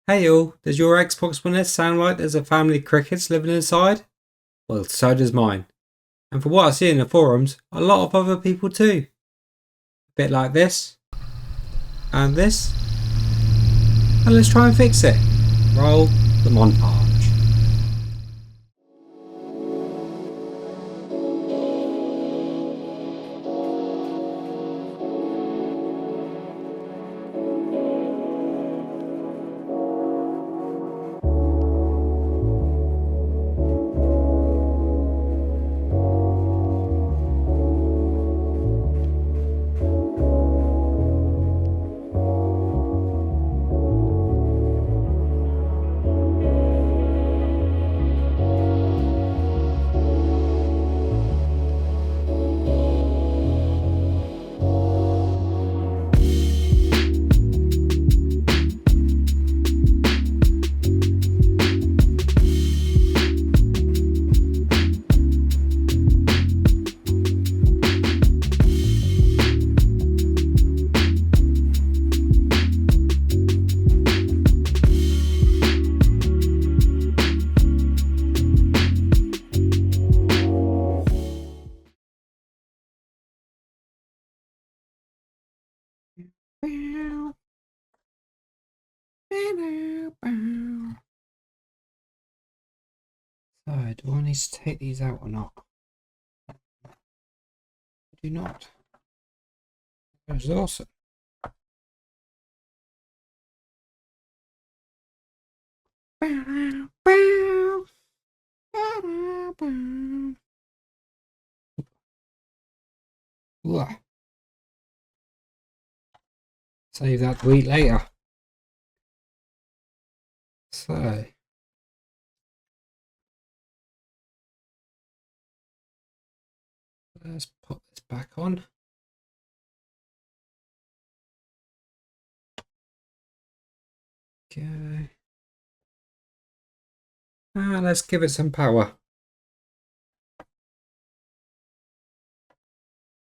Hey all, does your Xbox One S sound like there's a family of crickets living inside? Well, so does mine. And from what I see in the forums, a lot of other people too. A bit like this, and this, and let's try and fix it. Roll the montage. So, do I need to take these out or not? I do not. That was awesome. Ooh. Save that to eat later. So, let's pop this back on. Okay. And let's give it some power.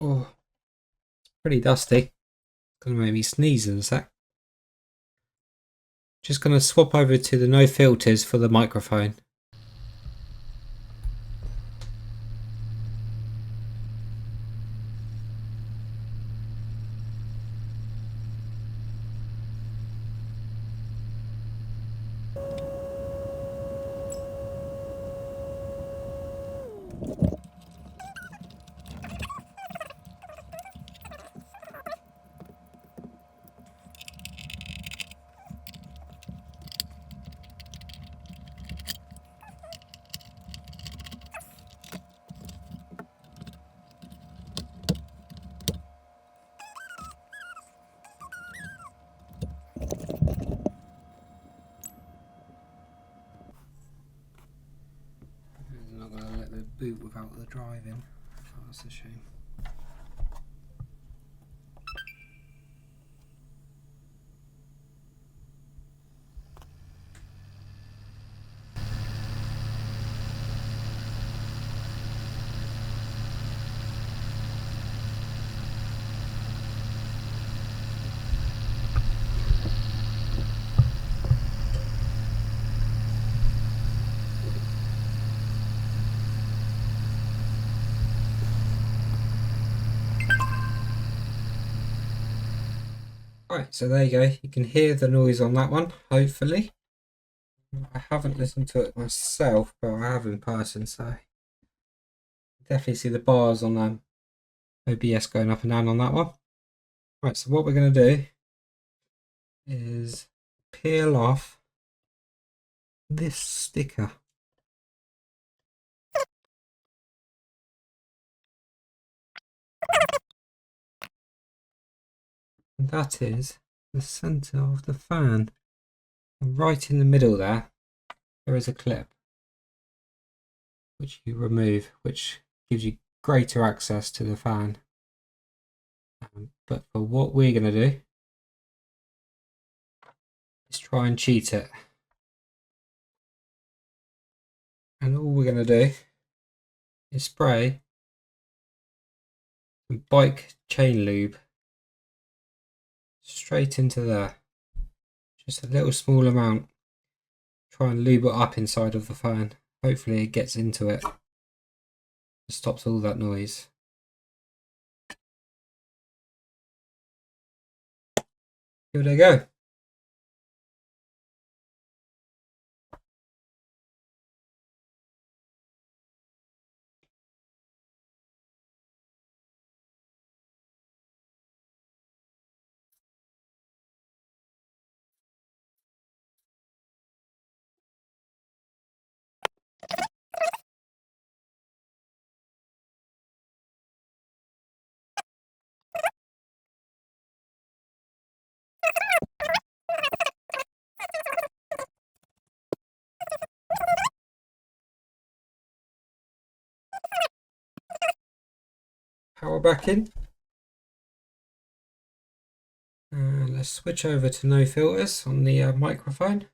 Oh, it's pretty dusty. It's gonna make me sneeze in a sec. Just gonna swap over to the no filters for the microphone. I'm not gonna let the boot without the driving. Oh, that's a shame. Right, so there you go. You can hear the noise on that one, hopefully. I haven't listened to it myself, but I have in person, so definitely see the bars on OBS going up and down on that one. Right, so what we're going to do is peel off this sticker. And that is the center of the fan. And right in the middle there is a clip which you remove, which gives you greater access to the fan. But for what we're going to do is try and cheat it. And all we're going to do is spray some bike chain lube straight into there. Just a little small amount. Try and lube it up inside of the fan. Hopefully it gets into it. It stops all that noise. Here they go. Power back in. Let's switch over to no filters on the microphone.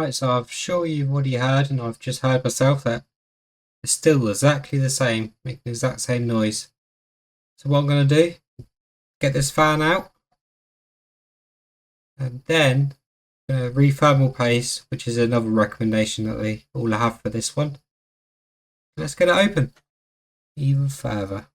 Right, so I'm sure you've already heard, and I've just heard myself, that it's still exactly the same, making the exact same noise. So what I'm going to do, get this fan out, and then re-thermal paste, which is another recommendation that they all have for this one. Let's get it open even further.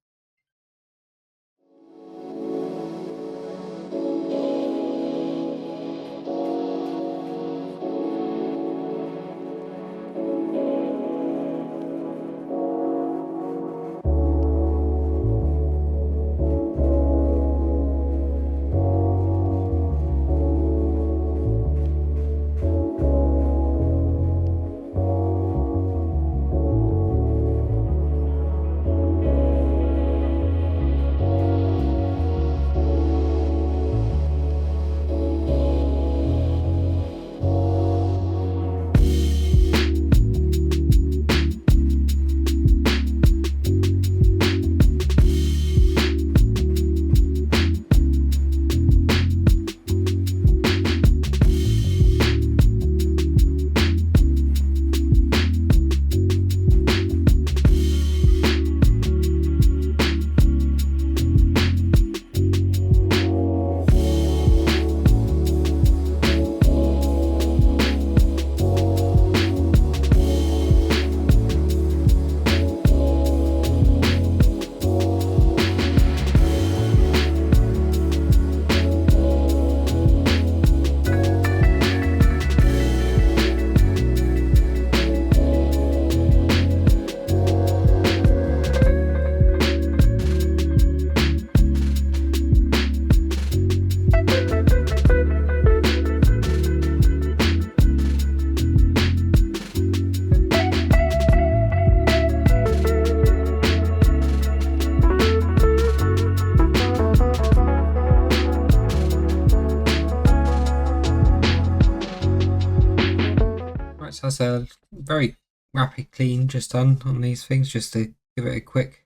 So that's a very rapid clean just done on these things, just to give it a quick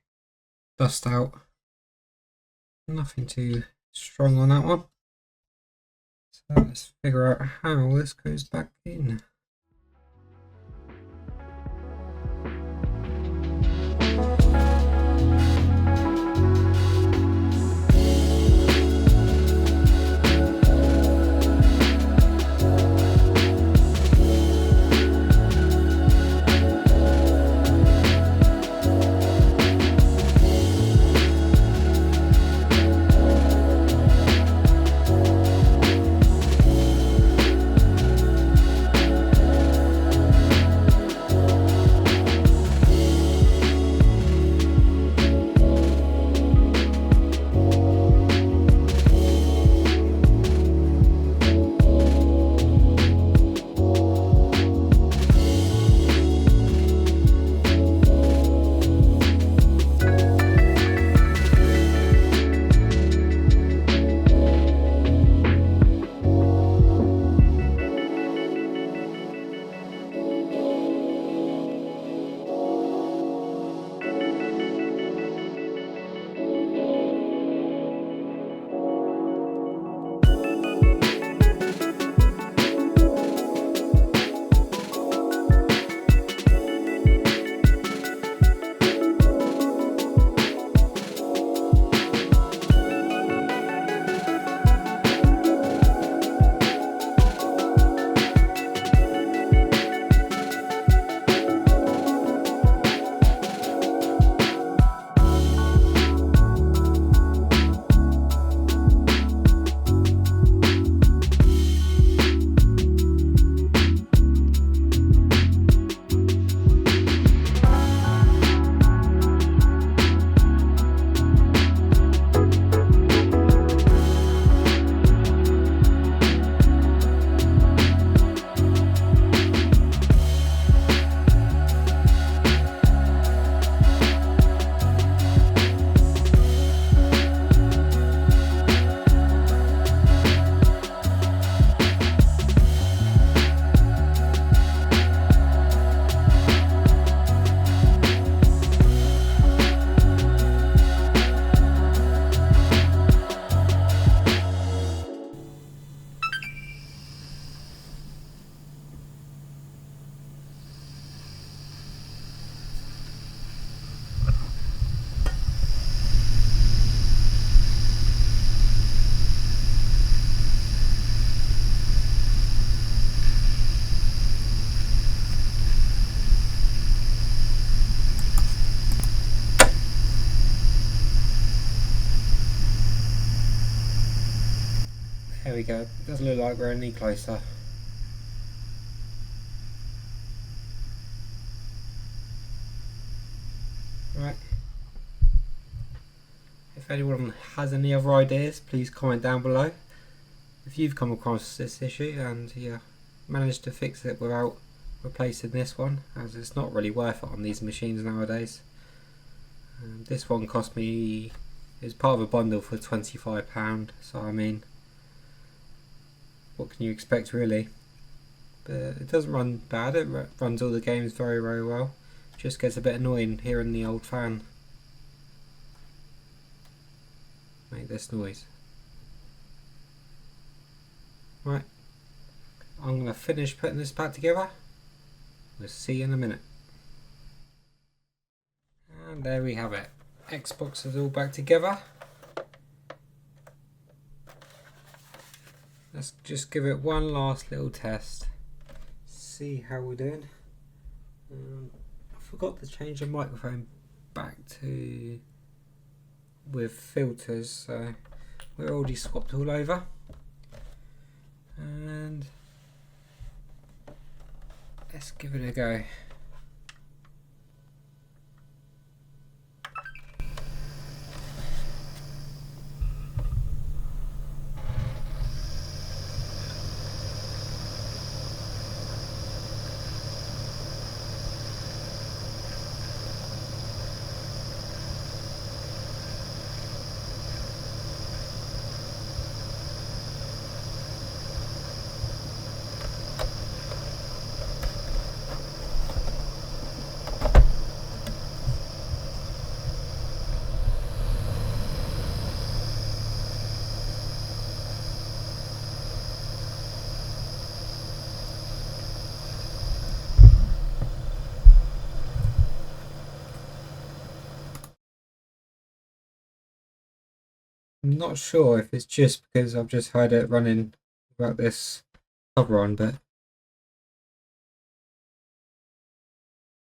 dust out. Nothing too strong on that one. So let's figure out how this goes back in. we go. It doesn't look like we're any closer. Right. If anyone has any other ideas, please comment down below. If you've come across this issue and you managed to fix it without replacing this one, as it's not really worth it on these machines nowadays. This one cost me, it was part of a bundle for £25, so I mean, what can you expect really? But it doesn't run bad, it runs all the games very well. It just gets a bit annoying hearing the old fan make this noise. Right, I'm going to finish putting this back together. We'll see you in a minute. And there we have it. Xbox is all back together. Let's just give it one last little test. See how we're doing. I forgot to change the microphone back to with filters, so we're already swapped all over. And let's give it a go. I'm not sure if it's just because I've just heard it running without this cover on, but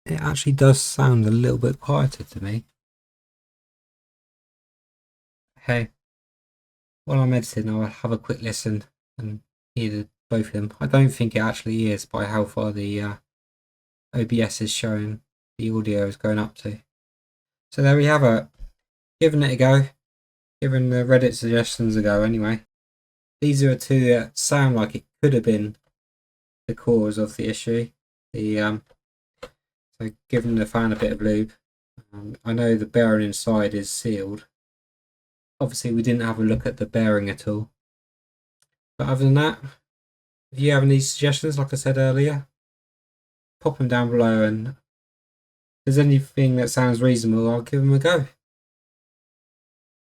it actually does sound a little bit quieter to me. Hey, while I'm editing, I'll have a quick listen and hear both of them. I don't think it actually is by how far the OBS is showing the audio is going up to. So there we have it. Giving it a go. Giving the Reddit suggestions a go anyway. These are two that sound like it could have been the cause of the issue. So giving the fan a bit of lube. I know the bearing inside is sealed. Obviously we didn't have a look at the bearing at all. But other than that, if you have any suggestions, like I said earlier, pop them down below, and if there's anything that sounds reasonable, I'll give them a go.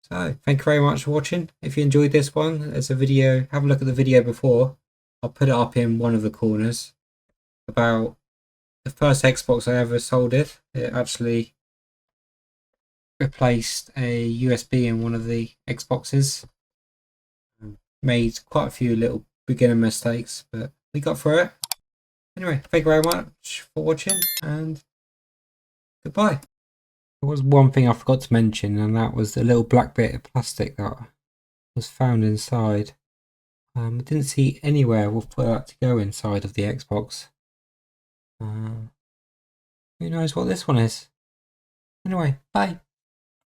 So thank you very much for watching. If you enjoyed this one, there's a video, have a look at the video before. I'll put it up in one of the corners about the first Xbox I ever soldiered. It actually replaced a USB in one of the Xboxes. Made quite a few little beginner mistakes, but we got through it. Anyway, thank you very much for watching, and goodbye. There was one thing I forgot to mention, and that was the little black bit of plastic that was found inside. I didn't see anywhere for that to go inside of the Xbox. Who knows what this one is? Anyway, bye.